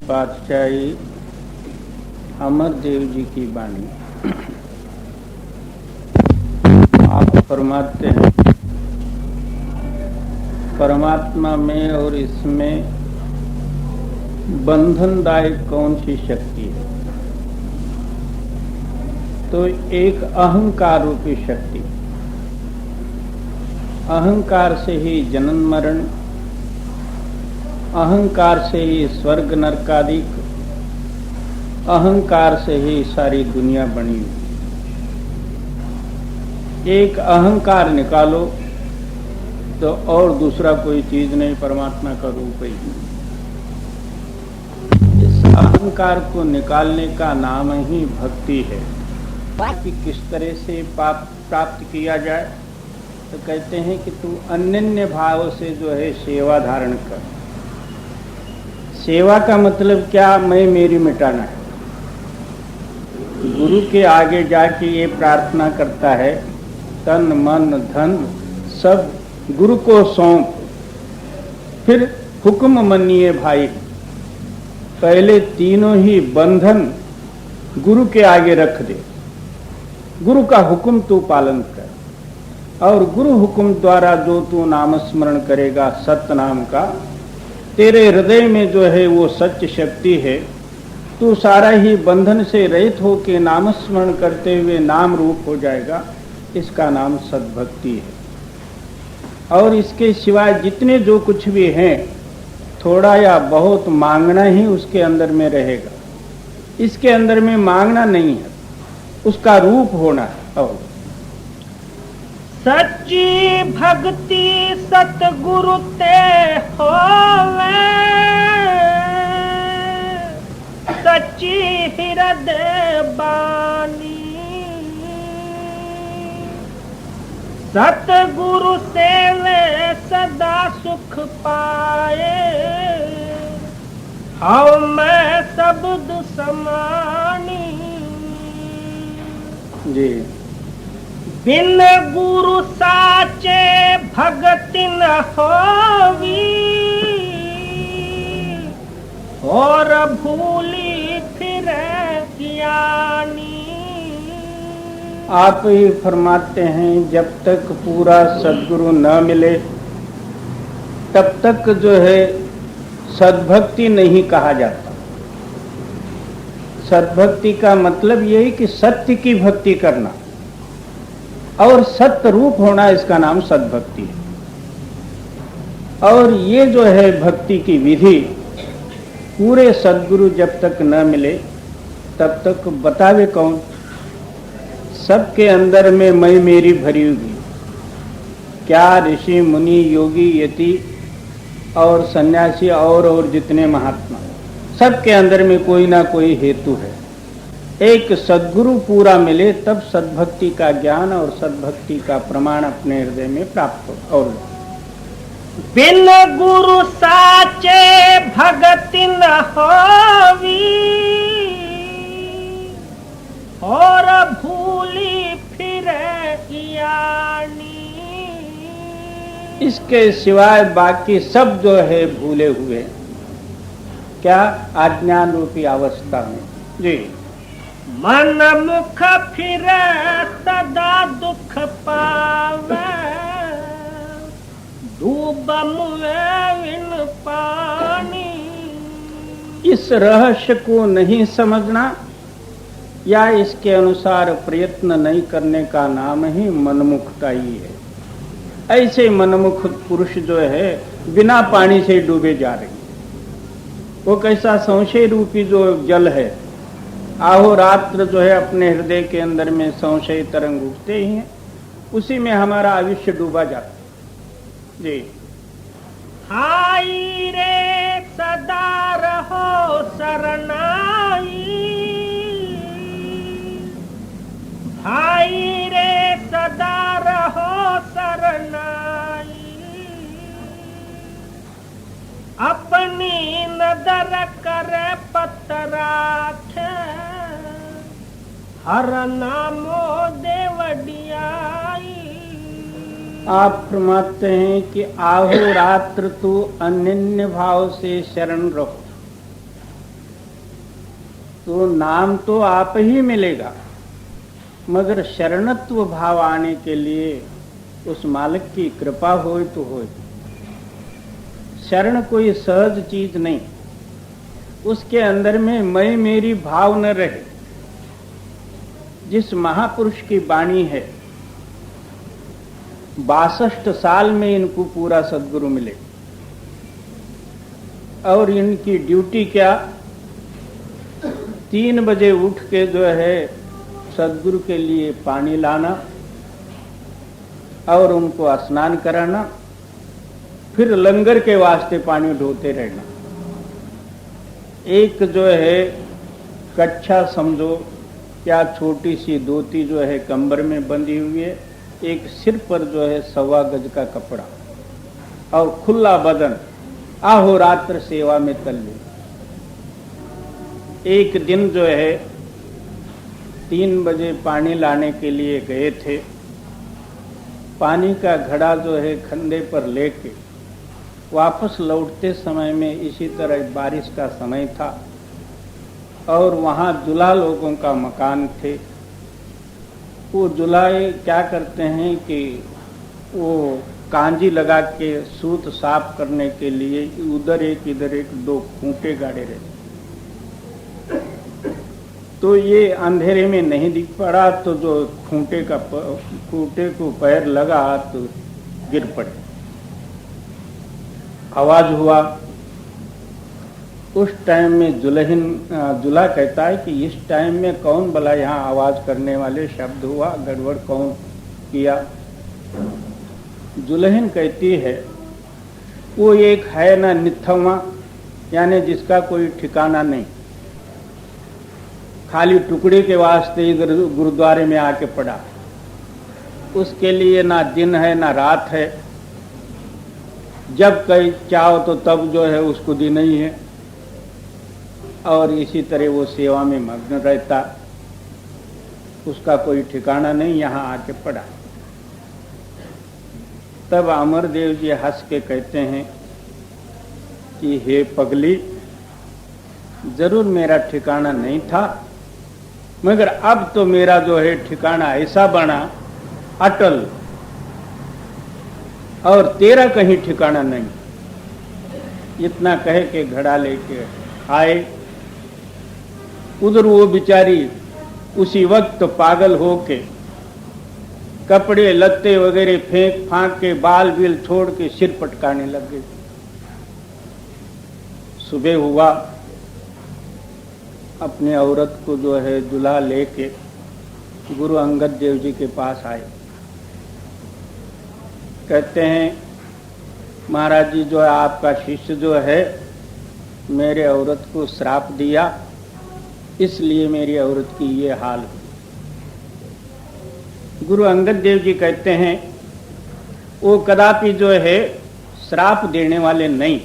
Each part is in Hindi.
पातशाही अमरदेव जी की वाणी। आप फरमाते हैं, परमात्मा में और इसमें बंधनदायक कौन सी शक्ति है? तो एक अहंकार रूपी शक्ति। अहंकार से ही जन्म मरण, अहंकार से ही स्वर्ग नरकादिक, अहंकार से ही सारी दुनिया बनी हुई। एक अहंकार निकालो तो और दूसरा कोई चीज नहीं, परमात्मा का रूप ही। इस अहंकार को निकालने का नाम ही भक्ति है। कि किस तरह से पाप प्राप्त किया जाए, तो कहते हैं कि तू अनन्य भाव से जो है सेवा धारण कर। सेवा का मतलब क्या? मैं मेरी मिटाना है। गुरु के आगे जाके ये प्रार्थना करता है, तन मन धन सब गुरु को सौंप, फिर हुक्म मनिए भाई। पहले तीनों ही बंधन गुरु के आगे रख दे। गुरु का हुक्म तू पालन कर, और गुरु हुक्म द्वारा जो तू नाम स्मरण करेगा सत्य नाम का, तेरे हृदय में जो है वो सच्च शक्ति है। तू सारा ही बंधन से रहित होकर नाम स्मरण करते हुए नाम रूप हो जाएगा। इसका नाम सद्भक्ति है। और इसके सिवाय जितने जो कुछ भी हैं, थोड़ा या बहुत मांगना ही उसके अंदर में रहेगा। इसके अंदर में मांगना नहीं है, उसका रूप होना है। और सच्ची भक्ति सतगुरु ते होवे, सच्ची हृदय बानी। सतगुरु सेवे सदा सुख पाए, हाउ मैं शब्द समानी। जी, बिन गुरु साचे भगति न होवी, और भूली फिर ज्ञानी। आप ही फरमाते हैं, जब तक पूरा सद्गुरु न मिले तब तक जो है सद्भक्ति नहीं कहा जाता। सद्भक्ति का मतलब यही कि सत्य की भक्ति करना और सत्य रूप होना, इसका नाम सद्भक्ति है। और ये जो है भक्ति की विधि, पूरे सद्गुरु जब तक न मिले तब तक बतावे कौन? सबके अंदर में मैं मेरी भरी हुई। क्या ऋषि मुनि योगी यति और सन्यासी और जितने महात्मा, सबके अंदर में कोई ना कोई हेतु है। एक सद्गुरु पूरा मिले तब सद्भक्ति का ज्ञान और सद्भक्ति का प्रमाण अपने हृदय में प्राप्त हो। और बिन गुरु साचे भगति न होवी, और भूली फिर ज्ञानी। इसके सिवाय बाकी सब जो है भूले हुए। क्या? अज्ञान रूपी अवस्था में। जी, मन मुख फिर सदा दुख पावे, डूब मुएविन पानी। इस रहस्य को नहीं समझना या इसके अनुसार प्रयत्न नहीं करने का नाम ही मनमुखता ही है। ऐसे मनमुख पुरुष जो है बिना पानी से डूबे जा रहे हैं। वो कैसा संशय रूपी जो जल है, अहोरात्र जो है अपने हृदय के अंदर में संशय तरंग उठते ही हैं, उसी में हमारा आयुष्य डूबा जाता है। जी, हाई रे सदा रहो शरणाई, भाई रे सदा रहो शरणाई। अपनी नदर कर पतराख, हर नामो देवडियाई। आप फरमाते हैं कि आहो रात्र तू अनन्य भाव से शरण रहो। तो नाम तो आप ही मिलेगा, मगर शरणत्व भाव आने के लिए उस मालिक की कृपा होए तो होए। शरण कोई सहज चीज नहीं, उसके अंदर में मैं मेरी भाव न रहे। जिस महापुरुष की वाणी है, 62 साल में इनको पूरा सद्गुरु मिले, और इनकी ड्यूटी क्या, 3 बजे उठ के जो है सद्गुरु के लिए पानी लाना और उनको स्नान कराना, फिर लंगर के वास्ते पानी ढोते रहना। एक जो है कच्छा समझो या छोटी सी धोती जो है कंबर में बंधी हुई है, एक सिर पर जो है 1.25 गज का कपड़ा और खुला बदन, अहोरात्र सेवा में तल्लीन। एक दिन जो है 3 बजे पानी लाने के लिए गए थे, पानी का घड़ा जो है खंडे पर लेके वापस लौटते समय में इसी तरह बारिश का समय था और वहाँ जुला लोगों का मकान थे। वो जुलाए क्या करते हैं कि वो कांजी लगा के सूत साफ करने के लिए उधर एक इधर एक 2 खूंटे गाड़े रहते। तो ये अंधेरे में नहीं दिख पड़ा, तो जो खूंटे को पैर लगा तो गिर पड़े। आवाज हुआ। उस टाइम में जुला कहता है कि इस टाइम में कौन भला यहाँ आवाज करने वाले, शब्द हुआ, गड़बड़ कौन किया। जुलहिन कहती है वो एक है ना निथवा, यानी जिसका कोई ठिकाना नहीं, खाली टुकड़े के वास्ते इधर गुरुद्वारे में आके पड़ा। उसके लिए ना दिन है ना रात है, जब कहीं चाहो तो तब जो है उसको दिन ही है, और इसी तरह वो सेवा में मग्न रहता, उसका कोई ठिकाना नहीं, यहाँ आके पड़ा। तब अमरदेव जी हंस के कहते हैं कि हे पगली, जरूर मेरा ठिकाना नहीं था, मगर अब तो मेरा जो है ठिकाना ऐसा बना अटल, और तेरा कहीं ठिकाना नहीं। इतना कह के घड़ा लेके आए। उधर वो बिचारी उसी वक्त पागल होके कपड़े लत्ते वगैरह फेंक फांक के, बाल बिल छोड़ के सिर पटकाने लग गए। सुबह हुआ, अपने औरत को जो है दुल्हा लेके गुरु अंगद देव जी के पास आए। कहते हैं महाराज जी, जो है आपका शिष्य जो है मेरे औरत को श्राप दिया, इसलिए मेरी औरत की ये हाल हुई। गुरु अंगद देव जी कहते हैं वो कदापि जो है श्राप देने वाले नहीं,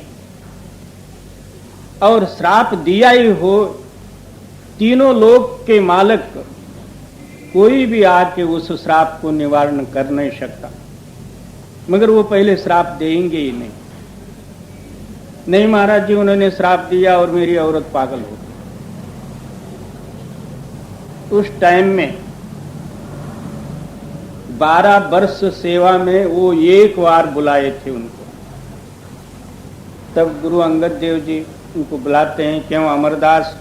और श्राप दिया ही हो, तीनों लोक के मालिक कोई भी आके उस श्राप को निवारण कर नहीं सकता, मगर वो पहले श्राप देंगे ही नहीं। नहीं महाराज जी, उन्होंने श्राप दिया और मेरी औरत पागल हो गई। उस टाइम में 12 वर्ष सेवा में वो एक बार बुलाए थे उनको। तब गुरु अंगद देव जी उनको बुलाते हैं, क्यों अमरदास?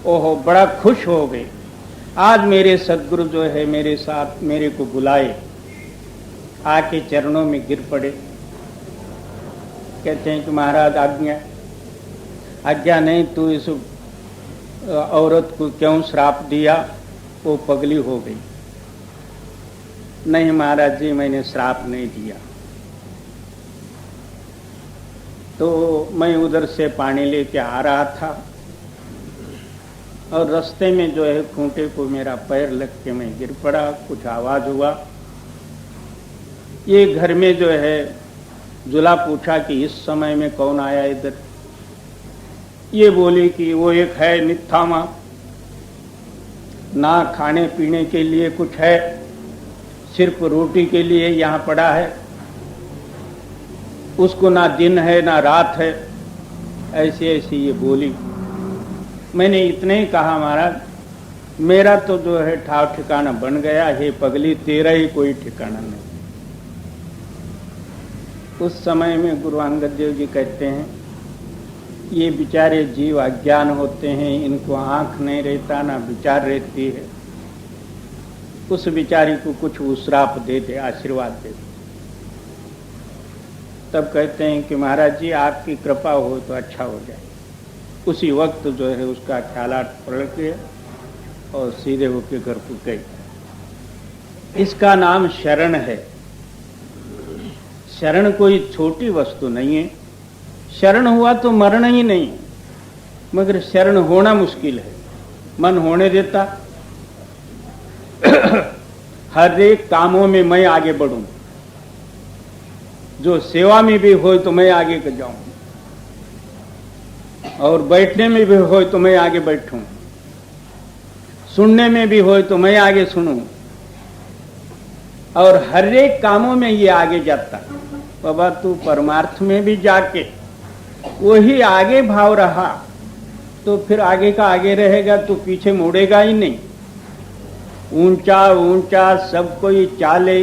ओहो, बड़ा खुश हो गए, आज मेरे सद्गुरु जो है मेरे साथ मेरे को बुलाए, आके चरणों में गिर पड़े। कहते हैं कि महाराज आज्ञा नहीं, तू इस औरत को क्यों श्राप दिया? वो पगली हो गई। नहीं महाराज जी, मैंने श्राप नहीं दिया। तो मैं उधर से पानी लेके आ रहा था और रास्ते में जो है खूंटे को मेरा पैर लग के मैं गिर पड़ा, कुछ आवाज हुआ। ये घर में जो है जुला पूछा कि इस समय में कौन आया इधर? ये बोली कि वो एक है निथामा, ना खाने पीने के लिए कुछ है, सिर्फ रोटी के लिए यहाँ पड़ा है, उसको ना दिन है ना रात है, ऐसी ऐसी ये बोली। मैंने इतने ही कहा, महाराज मेरा तो जो है ठाव ठिकाना बन गया, हे पगली तेरा ही कोई ठिकाना नहीं। उस समय में गुरु अंगद देव जी कहते हैं, ये बेचारे जीव अज्ञान होते हैं, इनको आंख नहीं रहता ना विचार रहती है, उस बिचारी को कुछ उश्राप दे दे, आशीर्वाद दे दे। तब कहते हैं कि महाराज जी आपकी कृपा हो तो अच्छा हो जाए। उसी वक्त जो है उसका ख्यालात पलट गया और सीधे होके घर को गई। इसका नाम शरण है। शरण कोई छोटी वस्तु नहीं है। शरण हुआ तो मरण ही नहीं, मगर शरण होना मुश्किल है। मन होने देता हर एक कामों में मैं आगे बढ़ूं, जो सेवा में भी हो तो मैं आगे जाऊं, और बैठने में भी हो तो मैं आगे बैठूं, सुनने में भी हो तो मैं आगे सुनूं, और हर एक कामों में ये आगे जाता। बाबा तू परमार्थ में भी जाके वही आगे भाव रहा तो फिर आगे का आगे रहेगा, तो पीछे मुड़ेगा ही नहीं। ऊंचा ऊंचा सब कोई चाले,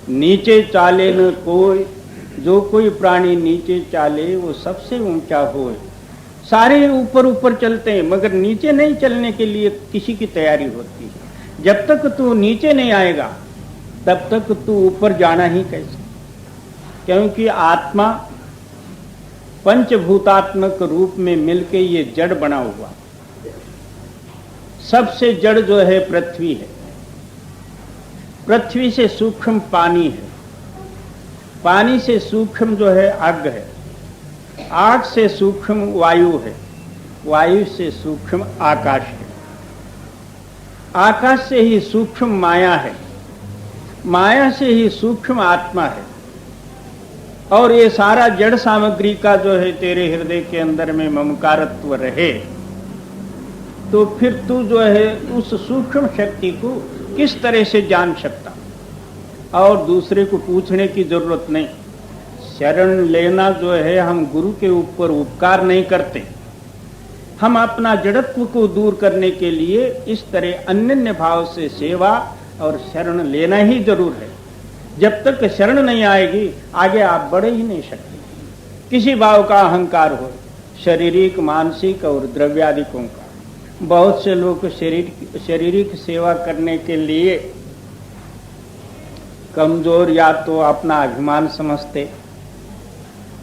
नीचे चाले न कोई, जो कोई प्राणी नीचे चाले वो सबसे ऊंचा होए। सारे ऊपर ऊपर चलते हैं, मगर नीचे नहीं चलने के लिए किसी की तैयारी होती है। जब तक तू नीचे नहीं आएगा तब तक तू ऊपर जाना ही कैसे? क्योंकि आत्मा पंचभूतात्मक रूप में मिलके ये जड़ बना हुआ। सबसे जड़ जो है पृथ्वी है, पृथ्वी से सूक्ष्म पानी है, पानी से सूक्ष्म जो है आग है, आग से सूक्ष्म वायु है, वायु से सूक्ष्म आकाश है, आकाश से ही सूक्ष्म माया है, माया से ही सूक्ष्म आत्मा है। और ये सारा जड़ सामग्री का जो है तेरे हृदय के अंदर में ममकारत्व रहे तो फिर तू जो है उस सूक्ष्म शक्ति को किस तरह से जान सकता? और दूसरे को पूछने की जरूरत नहीं। शरण लेना जो है, हम गुरु के ऊपर उपकार नहीं करते, हम अपना जड़त्व को दूर करने के लिए इस तरह अनन्य भाव से सेवा और शरण लेना ही जरूर है। जब तक शरण नहीं आएगी आगे आप बढ़ ही नहीं सकते। किसी भाव का अहंकार हो, शारीरिक मानसिक और द्रव्यादिकों का। बहुत से लोग शारीरिक सेवा करने के लिए कमजोर या तो अपना अभिमान समझते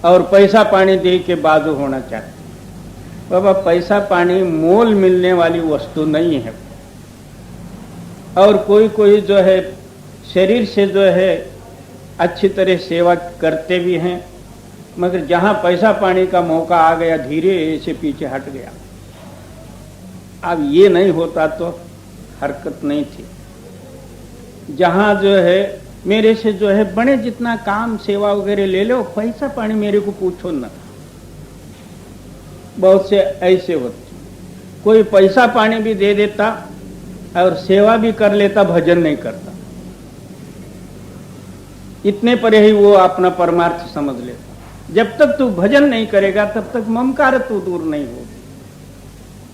और पैसा पानी दे के बाजू होना चाहते। बाबा पैसा पानी मोल मिलने वाली वस्तु नहीं है। और कोई कोई जो है शरीर से जो है अच्छी तरह सेवा करते भी हैं, मगर जहां पैसा पानी का मौका आ गया धीरे से पीछे हट गया। अब ये नहीं होता तो हरकत नहीं थी। जहां जो है मेरे से जो है बड़े जितना काम सेवा वगैरह ले लो, पैसा पानी मेरे को पूछो ना। बहुत से ऐसे होते, कोई पैसा पानी भी दे देता और सेवा भी कर लेता, भजन नहीं करता। इतने पर ही वो अपना परमार्थ समझ लेता। जब तक तू भजन नहीं करेगा तब तक ममकार तू दूर नहीं होगी।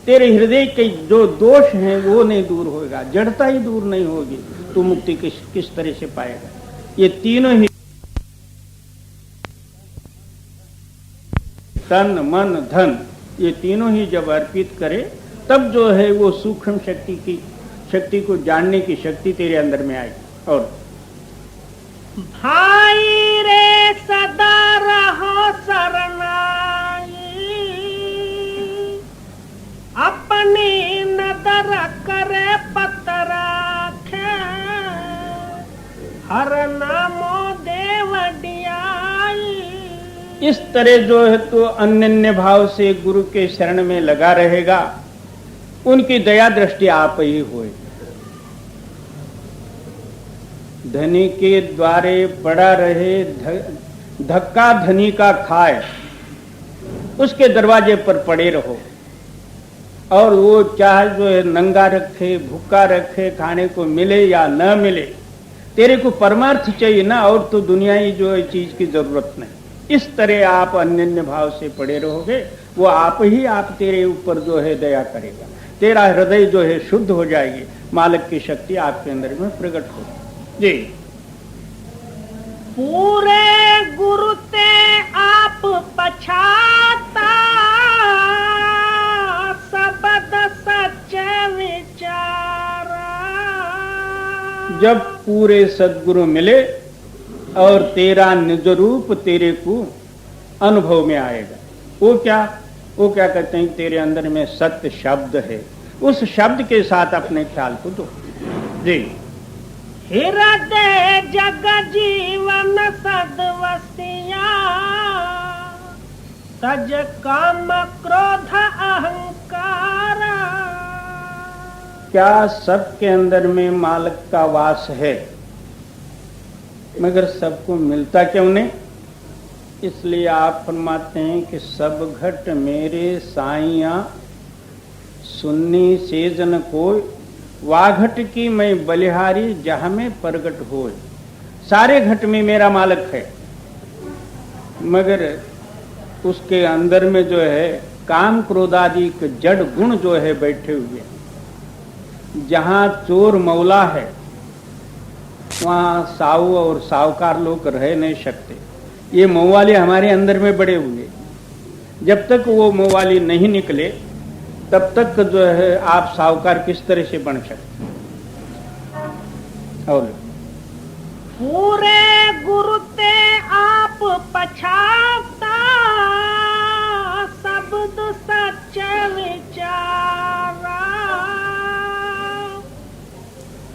तेरे हृदय के जो दोष हैं वो नहीं दूर होगा, जड़ता ही दूर नहीं होगी, तू मुक्ति किस तरह से पाएगा? ये तीनों ही तन मन धन, ये तीनों ही जब अर्पित करे तब जो है वो सूक्ष्म शक्ति को जानने की शक्ति तेरे अंदर में आएगी। और भाई रे सदा रहो शरणाई, अपनी नदर करे पतराखे, हर नामो देवडियाई। इस तरह जो है तो अनन्य भाव से गुरु के शरण में लगा रहेगा, उनकी दया दृष्टि आप ही होए। धनी के द्वारे पड़ा रहे, धक्का धनी का खाए, उसके दरवाजे पर पड़े रहो। और वो चाहे जो है नंगा रखे, भूखा रखे, खाने को मिले या न मिले, तेरे को परमार्थ चाहिए ना, और तो दुनियाई जो है चीज की जरूरत नहीं। इस तरह आप अन्योन्य भाव से पड़े रहोगे, वो आप ही आप तेरे ऊपर जो है दया करेगा, तेरा हृदय जो है शुद्ध हो जाएगी, मालिक की शक्ति आपके अंदर में प्रकट होगी। जी। पूरे गुरु ते आप पछाता, सबद सच्चे विचारा। जब पूरे सद्गुरु मिले और तेरा निज रूप तेरे को अनुभव में आएगा, वो क्या कहते हैं, तेरे अंदर में सत्य शब्द है, उस शब्द के साथ अपने ख्याल को दो। जी। हृदय जग जीवन सदवसिया, तज काम क्रोध अहंकार। क्या सबके अंदर में मालिक का वास है, मगर सबको मिलता क्यों नहीं? इसलिए आप फरमाते हैं कि सब घट मेरे साइया, सुन्नी सेजन कोय, वाघट की मैं बलिहारी, जहां में प्रगट होय। सारे घट में मेरा मालिक है, मगर उसके अंदर में जो है काम क्रोधादि के जड़ गुण जो है बैठे हुए। जहां चोर मौला है वहां साहू और साहूकार लोग रह नहीं सकते। ये मौवाली हमारे अंदर में बड़े हुए, जब तक वो मौवाली नहीं निकले तब तक जो है आप साहूकार किस तरह से बन सकते। और पूरे गुरु ते आप पछाता, शब्द सच्चे विचारा।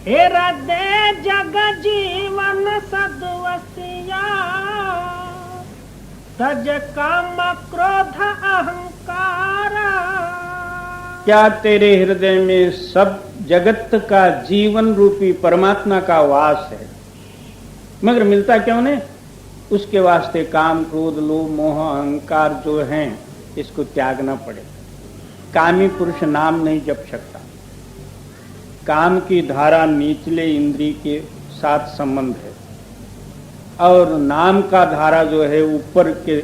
हृदय जग जीवन सदवसिया, तज काम क्रोध अहंकार। क्या तेरे हृदय में सब जगत का जीवन रूपी परमात्मा का वास है, मगर मिलता क्यों नहीं? उसके वास्ते काम क्रोध लोभ मोह अहंकार जो हैं इसको त्यागना पड़े। कामी पुरुष नाम नहीं जप सकता। काम की धारा निचले इंद्रिय के साथ संबंध है, और नाम का धारा जो है ऊपर के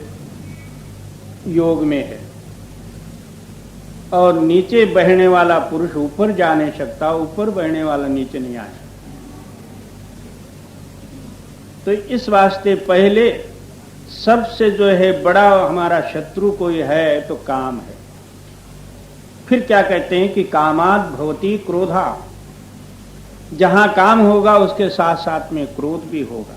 योग में है, और नीचे बहने वाला पुरुष ऊपर जा नहीं सकता, ऊपर बहने वाला नीचे नहीं आ सकता। तो इस वास्ते पहले सबसे जो है बड़ा हमारा शत्रु कोई है तो काम है। फिर क्या कहते हैं कि कामाद भवति क्रोधा, जहां काम होगा उसके साथ साथ में क्रोध भी होगा।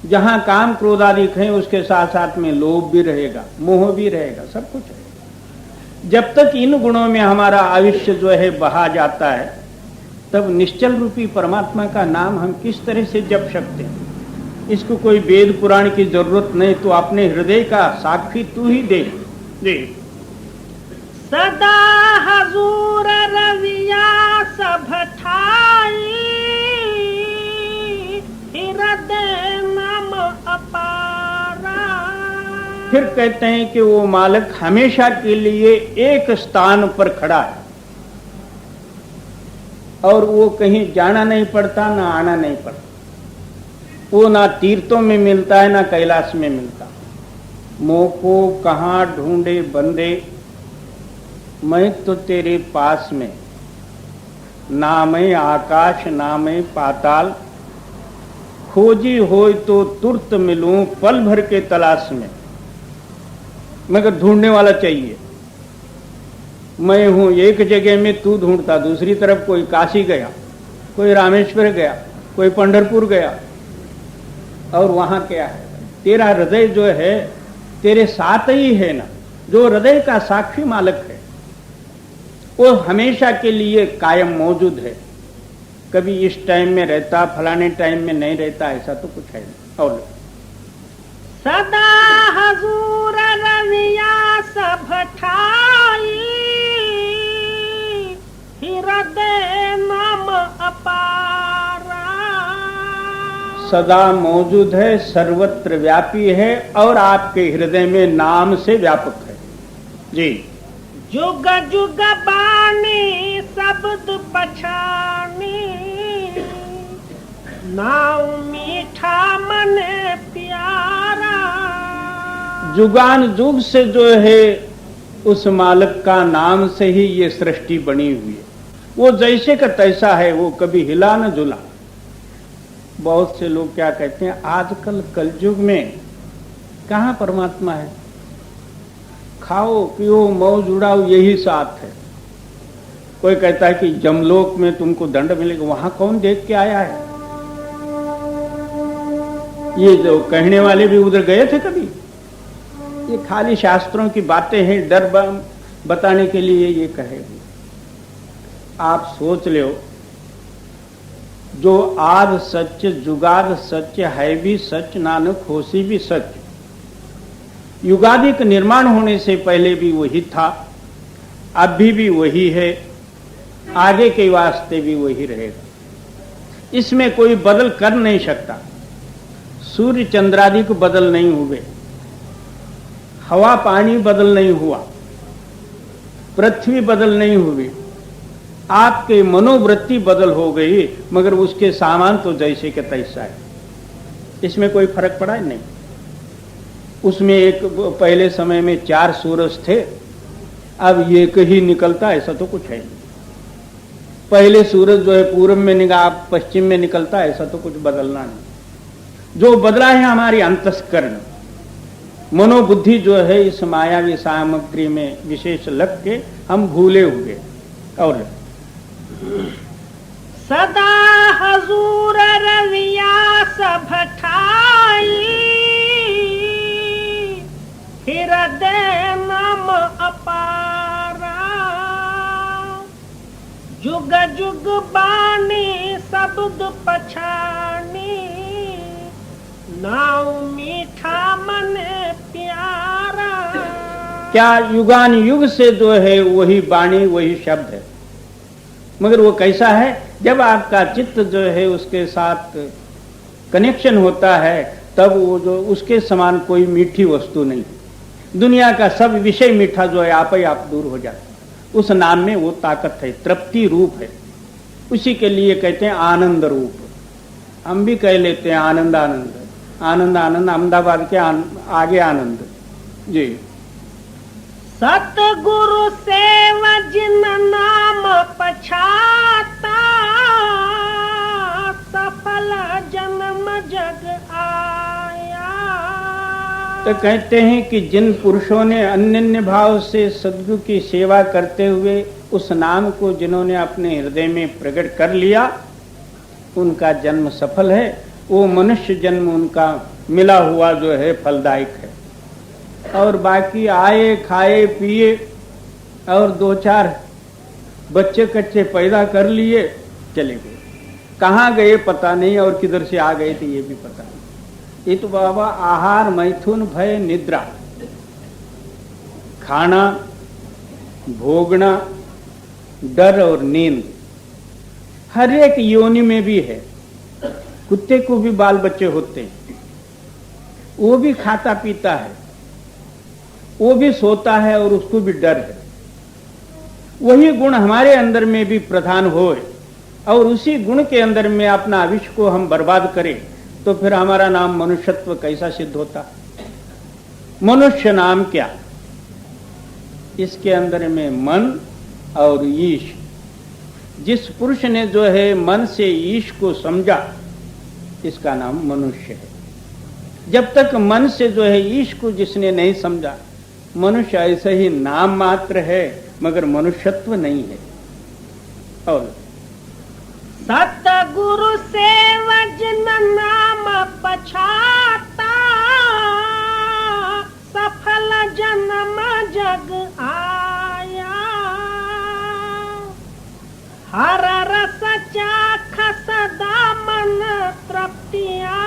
जहां काम क्रोध आदि है उसके साथ साथ में लोभ भी रहेगा, मोह भी रहेगा, सब कुछ है। जब तक इन गुणों में हमारा आयुष्य जो है बहा जाता है, तब निश्चल रूपी परमात्मा का नाम हम किस तरह से जप सकते हैं? इसको कोई वेद पुराण की जरूरत नहीं, तो अपने हृदय का साक्षी तू ही देख। सदा हजूर रविया सब ठाई, हृदय नाम अपारा। फिर कहते हैं कि वो मालिक हमेशा के लिए एक स्थान पर खड़ा है, और वो कहीं जाना नहीं पड़ता, ना आना नहीं पड़ता। वो ना तीर्थों में मिलता है, ना कैलाश में मिलता। मोह को कहाँ ढूंढे बंदे, मैं तो तेरे पास में, ना मैं आकाश ना मैं पाताल, खोजी होय तो तुरत मिलूं पल भर के तलाश में। मगर ढूंढने वाला चाहिए। मैं हूं एक जगह में, तू ढूंढता दूसरी तरफ। कोई काशी गया, कोई रामेश्वर गया, कोई पंढरपुर गया, और वहां क्या है? तेरा हृदय जो है तेरे साथ ही है ना। जो हृदय का साक्षी मालिक है वो हमेशा के लिए कायम मौजूद है। कभी इस टाइम में रहता, फलाने टाइम में नहीं रहता, ऐसा तो कुछ है नहीं। और सदा हजूर रविया सब ठाई, हृदय नाम अपारा। सदा मौजूद है, सर्वत्र व्यापी है, और आपके हृदय में नाम से व्यापक है। जी। जुग जुग बानी शब्द पछानी, नाम मीठा मन प्यारा। जुगान जुग से जो है उस मालिक का नाम से ही ये सृष्टि बनी हुई है। वो जैसे का तैसा है, वो कभी हिला न झुला। बहुत से लोग क्या कहते हैं, आजकल कलयुग में कहां परमात्मा है, खाओ पियो मौज उड़ाओ यही साथ है। कोई कहता है कि जमलोक में तुमको दंड मिलेगा, वहां कौन देख के आया है? ये जो कहने वाले भी उधर गए थे कभी? ये खाली शास्त्रों की बातें हैं, डर बताने के लिए ये कहेगी। आप सोच लो, जो आद सच जुगाद सच है भी सच, नानक होसी भी सच। युगादि का निर्माण होने से पहले भी वही था, अभी भी वही है, आगे के वास्ते भी वही रहेगा। इसमें कोई बदल कर नहीं सकता। सूर्य चंद्रादि को बदल नहीं हुए, हवा पानी बदल नहीं हुआ, पृथ्वी बदल नहीं हुई, आपके मनोवृत्ति बदल हो गई, मगर उसके सामान तो जैसे के तैसा है। इसमें कोई फर्क पड़ा नहीं। उसमें एक पहले समय में 4 सूरज थे, अब एक ही निकलता, ऐसा तो कुछ है नहीं। पहले सूरज जो है पूर्व में निकला, अब पश्चिम में निकलता, ऐसा तो कुछ बदलना नहीं। जो बदला है हमारी अंतस्करण, मनोबुद्धि जो है इस मायावी सामग्री में विशेष लग के हम भूले हुए। और सदा हजूर रवियास भठाई, हृदय नाम अपारा। जुग जुग बानी शब्द पछानी, नाव मीठा मन प्यारा। क्या युगान युग से जो है वही वाणी वही शब्द है, मगर वो कैसा है, जब आपका चित्त जो है उसके साथ कनेक्शन होता है, तब वो जो उसके समान कोई मीठी वस्तु नहीं। दुनिया का सब विषय मीठा जो है आप ही आप दूर हो जाता है। उस नाम में वो ताकत है, तृप्ति रूप है। उसी के लिए कहते हैं आनंद रूप। हम भी कह लेते हैं आनंद आनंद आनंद आनंद, अहमदाबाद के आगे आनंद जी। सतगुरु सेव जिन नाम पछाता, सफल जन्म जग आया। तो कहते हैं कि जिन पुरुषों ने अन्य भाव से सद्गुरु की सेवा करते हुए उस नाम को जिन्होंने अपने हृदय में प्रकट कर लिया, उनका जन्म सफल है। वो मनुष्य जन्म उनका मिला हुआ जो है फलदायक है। और बाकी आए खाए पिए और 2-4 बच्चे कच्चे पैदा कर लिए, चले गए। कहाँ गए पता नहीं, और किधर से आ गए थे ये भी पता नहीं। ये तो बाबा आहार मैथुन भय निद्रा, खाना भोगना डर और नींद हर एक योनि में भी है। कुत्ते को भी बाल बच्चे होते हैं, वो भी खाता पीता है, वो भी सोता है और उसको भी डर है। वही गुण हमारे अंदर में भी प्रधान होए और उसी गुण के अंदर में अपना विश्व को हम बर्बाद करें, तो फिर हमारा नाम मनुष्यत्व कैसा सिद्ध होता? मनुष्य नाम क्या? इसके अंदर में मन और ईश। जिस पुरुष ने जो है मन से ईश को समझा, इसका नाम मनुष्य है। जब तक मन से जो है ईश को जिसने नहीं समझा, मनुष्य ऐसे ही नाम मात्र है, मगर मनुष्यत्व नहीं है। और सतगुरु सेव जिन नाम पछाता, सफल जन्म जग आया। हर रस चाख सदा मन तृप्तिया,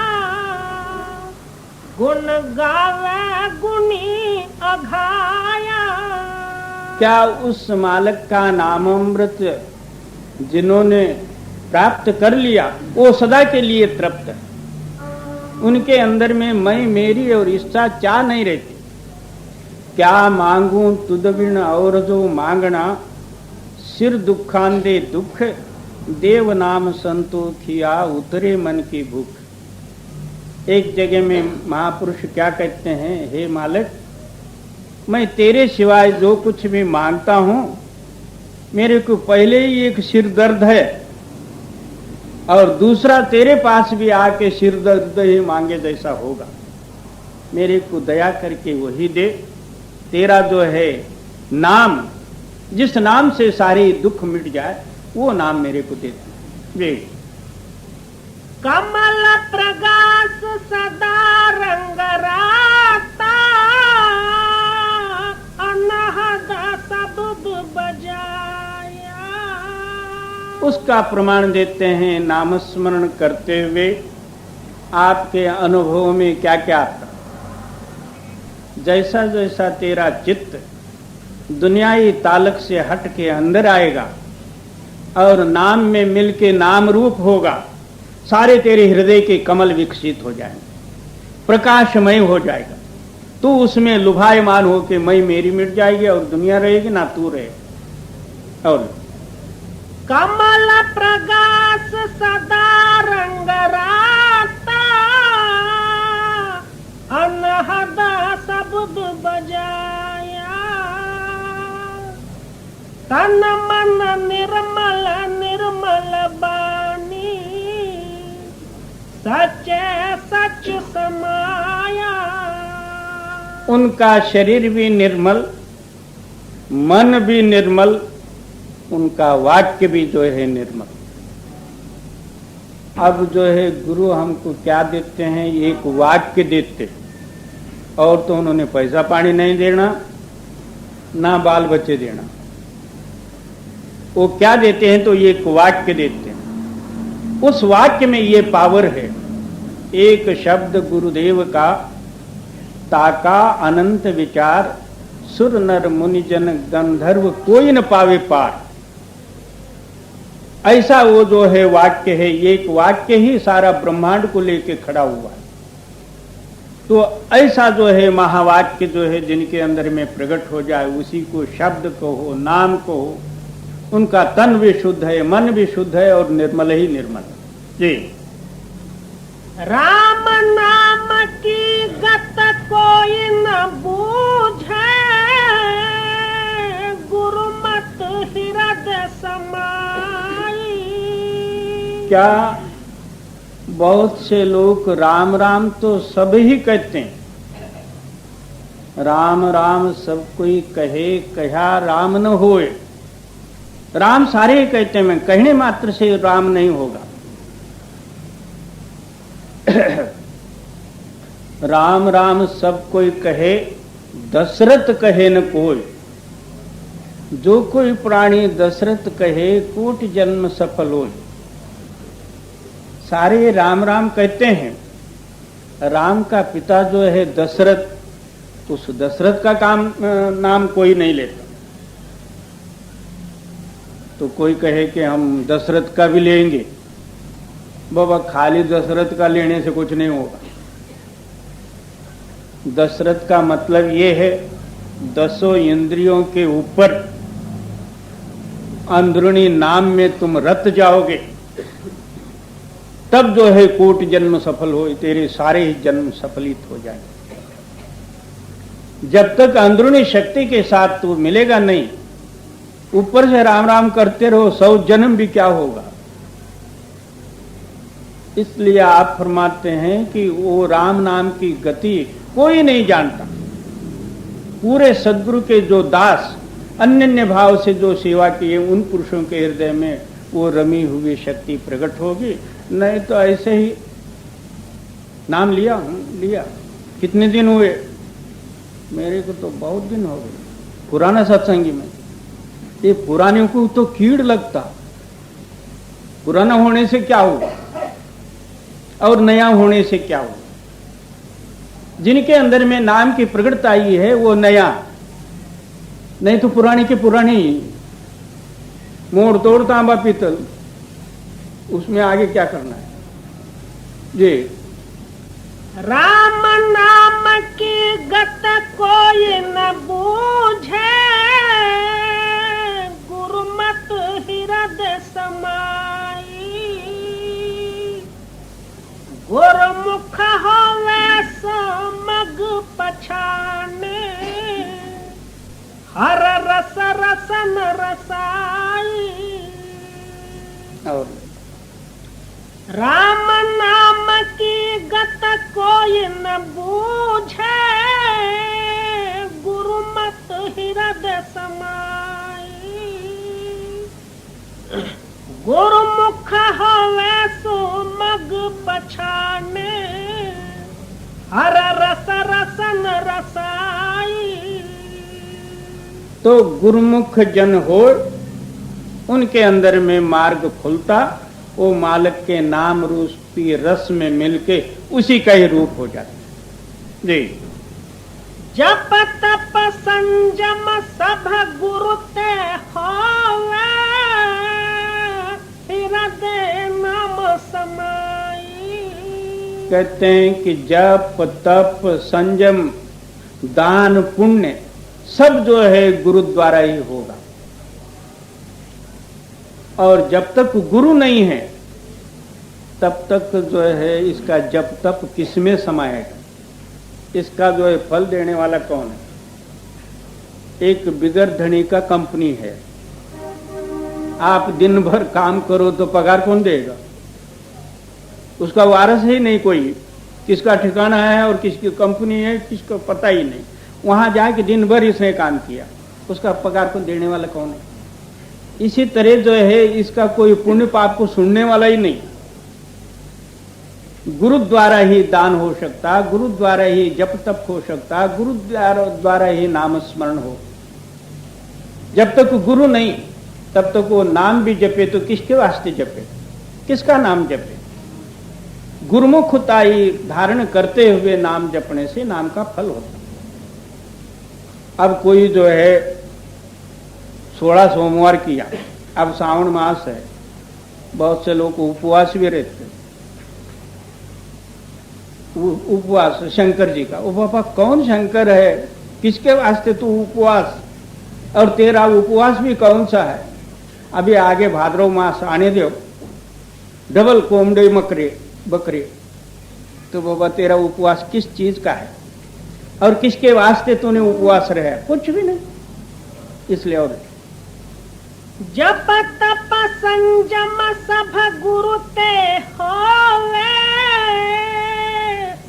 गुण गावे गुणी अघाया। क्या उस मालिक का नामामृत जिन्होंने प्राप्त कर लिया, वो सदा के लिए तृप्त है? उनके अंदर में मैं मेरी और इच्छा चाह नहीं रहती। क्या मांगू तुद बिन और जो मांगना, सिर दुखांदे दुख, देव नाम संतोखिया उतरे मन की भूख। एक जगह में महापुरुष क्या कहते हैं, हे मालिक, मैं तेरे सिवाय जो कुछ भी मांगता हूं, मेरे को पहले ही एक सिर दर्द है, और दूसरा तेरे पास भी आके सिर दर्द ही मांगे जैसा होगा। मेरे को दया करके वही दे। तेरा जो है नाम, जिस नाम से सारे दुख मिट जाए, वो नाम मेरे को दे दे। कमल प्रकाश सदा रंग राता, अनहद सबद बजाया। उसका प्रमाण देते हैं नामस्मरण करते हुए। आपके अनुभव में क्या क्या आता, जैसा जैसा तेरा चित्त दुनियाई तालक से हट के अंदर आएगा और नाम में मिलके नाम रूप होगा, सारे तेरे हृदय के कमल विकसित हो जाएंगे, प्रकाशमय हो जाएगा। तू उसमें लुभायमान हो के मैं मेरी मिट जाएगी और दुनिया रहेगी ना तू रहे। और कमल प्रकाश सदा रंग राता, अनहद सबद बजाया। तन मन निर्मल निर्मल बानी, सच्चे सच समाया। उनका शरीर भी निर्मल, मन भी निर्मल, उनका वाक्य भी जो है निर्मल। अब जो है गुरु हमको क्या देते हैं, एक वाक्य देते, और तो उन्होंने पैसा पानी नहीं देना, ना बाल बच्चे देना। वो क्या देते हैं, तो एक वाक्य देते हैं। उस वाक्य में ये पावर है, एक शब्द गुरुदेव का ताका अनंत विचार, सुर नर मुनिजन गंधर्व कोई न पावे पार। ऐसा वो जो है वाक्य है, एक वाक्य ही सारा ब्रह्मांड को लेके खड़ा हुआ है। तो ऐसा जो है महावाक्य जो है जिनके अंदर में प्रकट हो जाए, उसी को शब्द कहो, नाम कहो। उनका तन भी शुद्ध है, मन भी शुद्ध है और निर्मल ही निर्मल। जी, राम नाम की गत कोई न बूझे, गुरुमत हृदय समाई। क्या बहुत से लोग राम राम तो सब ही कहते हैं, राम राम सब कोई कहे, कहा राम न होए। राम सारे ही कहते हैं, कहने मात्र से राम नहीं होगा। राम राम सब कोई कहे, दशरथ कहे न कोई। जो कोई प्राणी दशरथ कहे, कोटि जन्म सफल होए। सारे राम राम कहते हैं। राम का पिता जो है दशरथ, तो उस दशरथ का नाम कोई नहीं लेता। तो कोई कहे कि हम दशरथ का भी लेंगे, बाबा खाली दशरथ का लेने से कुछ नहीं होगा। दशरथ का मतलब ये है, 10 इंद्रियों के ऊपर अंदरूनी नाम में तुम रत जाओगे, तब जो है कोटि जन्म सफल हो, तेरे सारे ही जन्म सफलित हो जाएंगे। जब तक अंदरूनी शक्ति के साथ तू मिलेगा नहीं, ऊपर से राम राम करते रहो, 100 जन्म भी क्या होगा। इसलिए आप फरमाते हैं कि वो राम नाम की गति कोई नहीं जानता। पूरे सद्गुरु के जो दास अन्य भाव से जो सेवा किए, उन पुरुषों के हृदय में वो रमी हुई शक्ति प्रकट होगी। नहीं तो ऐसे ही नाम लिया कितने दिन हुए, मेरे को तो बहुत दिन हो गए पुराना सत्संगी में। ये पुराने को तो कीड़ लगता, पुराना होने से क्या होगा और नया होने से क्या होगा। जिनके अंदर में नाम की प्रकटता आई है वो नया, नहीं तो पुराने के पुराने ही। मोड़ तोड़ तांबा पीतल, उसमें आगे क्या करना है जी। राम नाम की गत कोई न बूझे, गुरुमत हृदय समाई। गुरुमुख हो समाई। गुरुमुख होवे सुमग पछाने, हर रस रसन रसाई। तो गुरुमुख जन हो, उनके अंदर में मार्ग खुलता, वो मालिक के नाम रूपी रस में मिलके उसी का ही रूप हो जाता। जी। जप तप संजम सब गुरु ते होवे, हृदय नाम समाई। कहते हैं कि जप तप संयम दान पुण्य सब जो है गुरु द्वारा ही होगा। और जब तक गुरु नहीं है तब तक जो है इसका जप तप किसमें समाएगा, इसका जो है फल देने वाला कौन है। एक बिगर धनी का कंपनी है, आप दिन भर काम करो तो पगार कौन देगा, उसका वारस ही नहीं कोई, किसका ठिकाना है और किसकी कंपनी है किसको पता ही नहीं। वहां जाके दिन भर इसने काम किया, उसका पगार को देने वाला कौन है। इसी तरह जो है इसका कोई पुण्य पाप को सुनने वाला ही नहीं। गुरु द्वारा ही दान हो सकता, गुरु द्वारा ही जप तप हो सकता, गुरु द्वारा ही नाम स्मरण हो। जब तक गुरु नहीं तब तक वो नाम भी जपे तो किसके वास्ते जपे, किसका नाम जपे। गुरुमुखता ही धारण करते हुए नाम जपने से नाम का फल होता। अब कोई जो है 16 सोमवार किया, अब श्रावण मास है, बहुत से लोग उपवास भी रहते हैं। उपवास शंकर जी का, ओ बाबा कौन शंकर है, किसके वास्ते तू उपवास, और तेरा उपवास भी कौन सा है। अभी आगे भाद्रव मास आने दो, डबल कोमड़े बकरे, तो बाबा तेरा उपवास किस चीज का है और किसके वास्ते तूने उपवास रहा, कुछ भी नहीं। इसलिए और जप तप संजम सब गुरु ते होवे,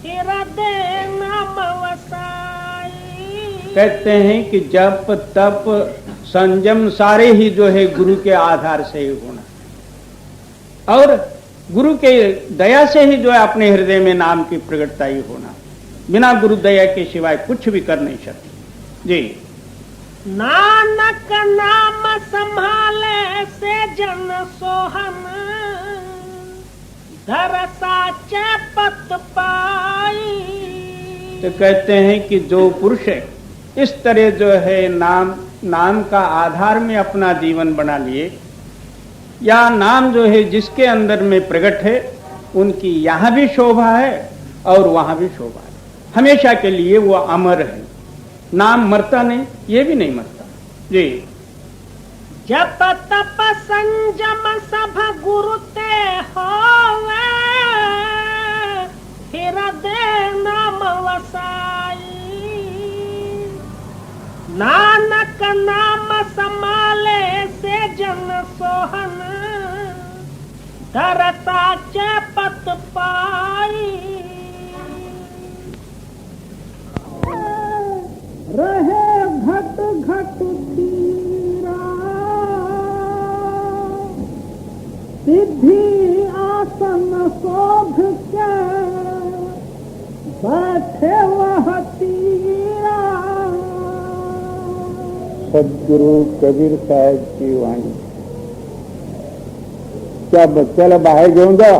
हृदय नाम वसाई। कहते हैं कि जप तप संयम सारे ही जो है गुरु के आधार से ही होना, और गुरु के दया से ही जो है अपने हृदय में नाम की प्रगटता ही होना। बिना गुरु दया के सिवाय कुछ भी कर नहीं सकते। जी। नानक नाम संभाले से जन सोहन, धर साचे पत पाई। तो कहते हैं कि जो पुरुष है इस तरह जो है नाम का आधार में अपना जीवन बना लिए, या नाम जो है जिसके अंदर में प्रकट है, उनकी यहाँ भी शोभा है और वहां भी शोभा है। हमेशा के लिए वो अमर है, नाम मरता नहीं, ये भी नहीं मरता। जी। जप तप संजम सब गुरु ते होवे, हृदय नाम वसाई। नानक नाम संभाले से जन सोहन, धर साचे पत पाई। रहे घट घट धीरा, सिद्धि आसन शोभ के, बैठे वह तीरा। सदगुरु कबीर साहेब की वाणी। त्या बच्च्याला बाहेर घेऊन जा,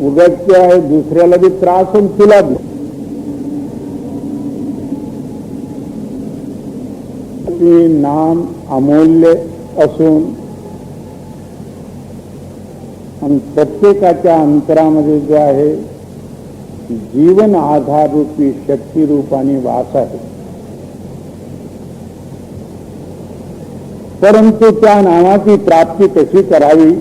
उगाच दुसऱ्याला बी त्रास होऊन तुला बी। नाम अमूल्य असून आणि प्रत्येकाच्या अंतरामध्ये जे आहे जीवन आधार रूपी शक्ती रूपाने वास आहे, परंतु त्या नामाची प्राप्ती कशी करावी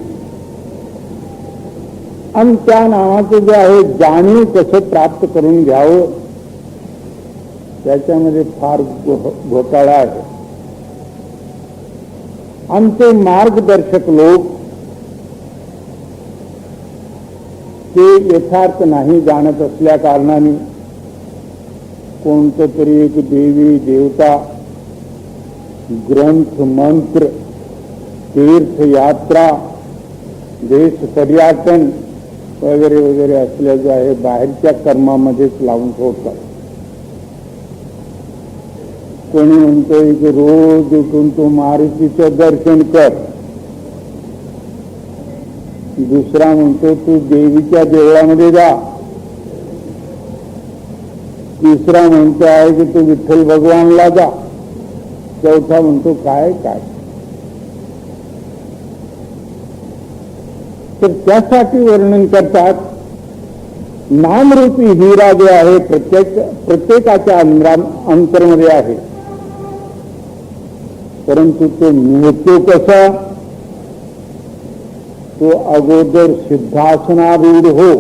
आणि त्या नामाचं जे आहे जाणीव कसं प्राप्त करून घ्यावं, त्याच्यामध्ये फार घोटाळा आहे। आणि ते मार्गदर्शक लोक ते यथार्थ नाही जाणत असल्या कारणाने कोणतं तरी एक देवी देवता ग्रंथ, मंत्र, तीर्थ यात्रा, देश पर्यटन वगैरे वगैरे असल्या जो आहे बाहेरच्या कर्मामध्येच लावून सोडतात. कोणी म्हणतोय की रोज उठून तू मारुतीचं दर्शन कर, दुसरा म्हणतो तू देवीच्या देवळामध्ये जा, तिसरा म्हणतो आहे की तू विठ्ठल भगवानला जा, चौथा म्हणतो काय काय. तर त्यासाठी वर्णन करतात नामरूपी हिरा जो आहे प्रत्येकाच्या अंतरमध्ये आहे, परंतु तो मिळतो कसा. तो अगोदर सिद्धासनारूढ हो.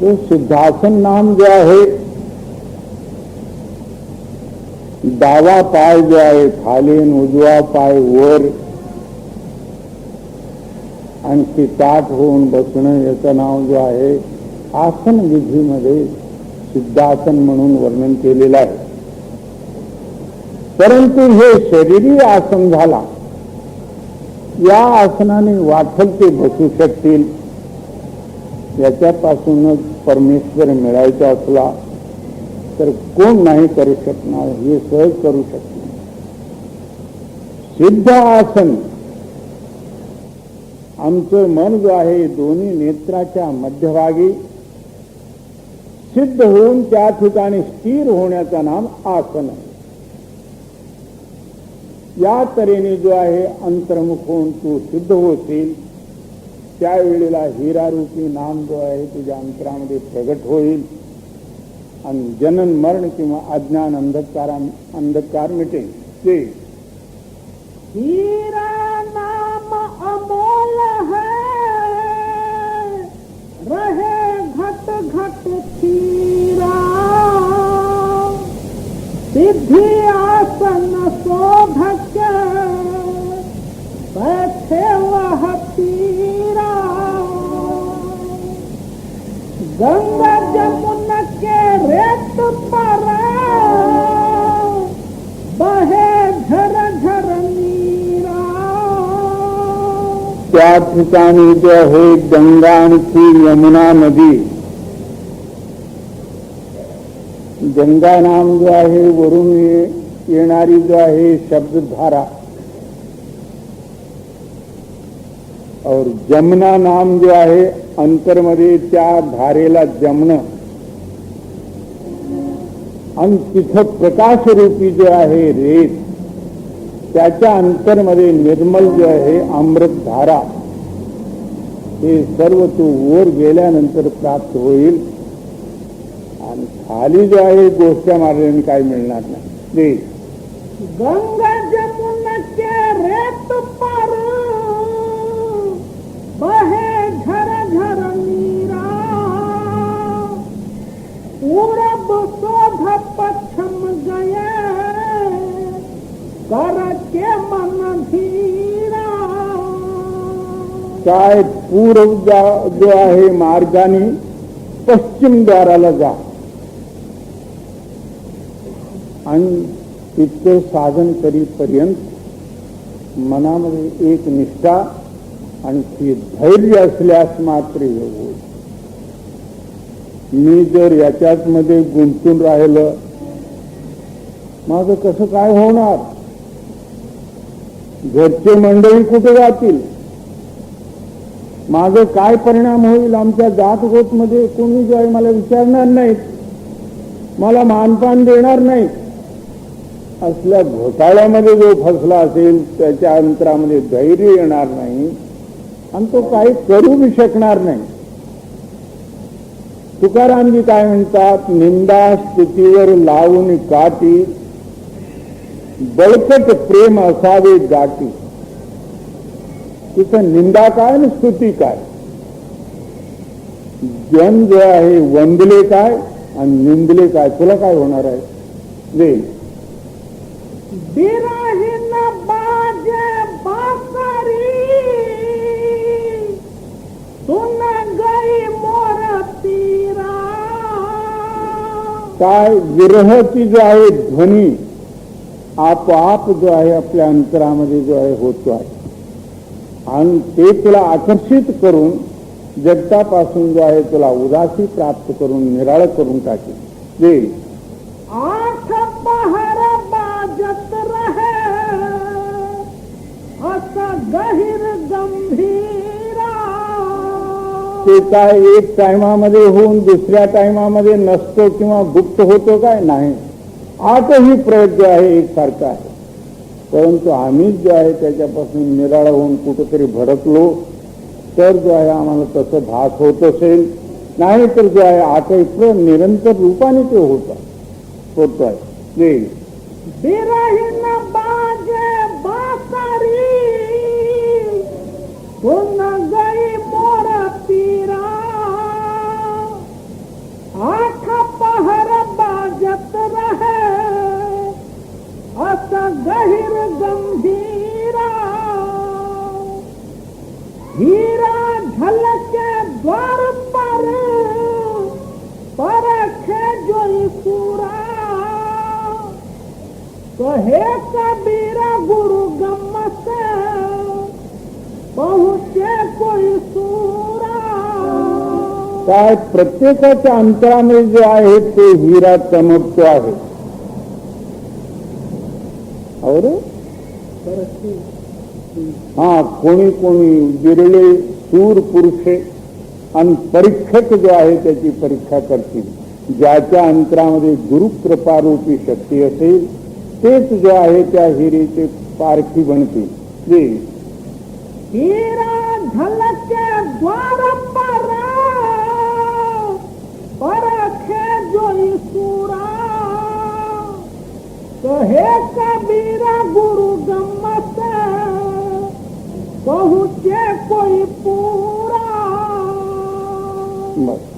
तो सिद्धासन नाम जो आहे, डावा पाय जो आहे खाली, उजवा पाय वर, आणखी ताठ होऊन बसणं, याचं नाव जो आहे आसन विधीमध्ये सिद्धासन म्हणून वर्णन केलेलं आहे. परंतु हे शरीरी आसन झाला, या आसनाने वाटल ते बसू शकतील, याच्यापासूनच परमेश्वर मिळायचा असला तर कोण नाही करू शकणार, हे सहज करू शकणार. सिद्ध आसन, आमचं मन जो आहे दोन्ही नेत्राच्या मध्यभागी सिद्ध होऊन त्या ठिकाणी स्थिर होण्याचं नाम आसन आहे. या तऱ्हेने जो आहे अंतर्मुख होऊन तू सिद्ध होशील, त्यावेळेला हिरारूपी नाम जो आहे तुझ्या अंतरामध्ये प्रगट होईल आणि जनन मरण किंवा अज्ञान अंधकार मिटेल. ते हीरा नाम अमोल है, रहे घट घट थीरा, सिद्धि आसन शोधक बैठे वह तीरा, गंगा जमुना के रेत पर बहे झर झर नीरा. त्या ठिकाणी जो आहे गंगा आणखी यमुना नदी, गंगा नाम जो आहे वरून येणारी जो आहे शब्दधारा, और जमुना नाम जो आहे अंतरमध्ये त्या धारेला जमणं, आणि तिथं प्रकाशरूपी जो आहे रेत, त्याच्या अंतरमध्ये निर्मल जो आहे अमृत धारा, हे सर्व तो वर गेल्यानंतर प्राप्त होईल. आणि खाली जो आहे गोष्टी मारल्याने काय मिळणार नाही. गंगा जमुना के रेत पर बहे झर झर नीरा, पूरब शोध पश्चिम गए कर के मन धीरा. काय पूर्व जो आहे मार्गाने पश्चिम द्वाराला जा आणि तिथं साधन करीपर्यंत मनामध्ये एक निष्ठा आणि ती धैर्य असल्यास मात्र हे होईल. मी जर याच्याच मध्ये गुंतून राहिलं, माझं कसं काय होणार, घरचे मंडळी कुठे जातील, माझं काय परिणाम होईल, आमच्या जात गोत मध्ये कोणी जो आहे मला विचारणार नाहीत, मला मानपान देणार नाहीत. असल्या घोटाळ्यामध्ये जो फसला असेल त्याच्या अंतरामध्ये धैर्य येणार नाही आणि तो काही करू बी शकणार नाही. तुकारामजी काय म्हणतात, निंदा स्तुतीवर लावून काठी, बळकट प्रेम असावे गाठी. तिथं निंदा काय आणि स्तुती काय, जन जो आहे वंदले काय आणि निंदले काय, तुला काय होणार आहे. वे बिरहिन बाजे बासरी, सुन गई मोर तीरा, काय विरहची जो आहे ध्वनी आपोआप जो आहे आपल्या अंतरामध्ये जो आहे होतो आहे आणि ते तुला आकर्षित करून जगतापासून जो आहे तुला उदासी प्राप्त करून निराळ करून टाकेल. जे आठ पहर बाजत रहे असा गहिर गंभीरा. ते काय एक टायमामध्ये होऊन दुसऱ्या टायमामध्ये नसतो किंवा गुप्त होतो काय नाही. आठही प्रयोग जो आहे एकसारखा आहे, परंतु आम्हीच जो आहे त्याच्यापासून निराळ होऊन कुठेतरी भडकलो तर जो आहे आम्हाला तसं भास होत असेल, नाही तर जो आहे आठही निरंतर रूपाने ते होतो आहे. ते बिरहीन बाजे बासरी पुन्हा गई मोर पीरा. आठ पहर बाजत रहे असा गहिर गंभीरा. हीरा झलके द्वार पर परखे जोई पूरा. कहे कबीरा गुरु गम से पहुंचे कोई सूरा. काय प्रत्येकाच्या अंतरामध्ये जे आहे ते हिरा चमकतो आहे. और हा कोणी कोणी बिरले सूर पुरुषे आणि परीक्षक जो आहे त्याची परीक्षा करतील. ज्याच्या अंतरामध्ये गुरुकृपारूपी शक्ती असेल तेच जो आहे त्या हिरेचे पारखी बनतील. जे हीरा झलके द्वार पर परखे जोई सूरा. कहे कबीरा गुरु गम से पहुंचे कोई पूरा. बस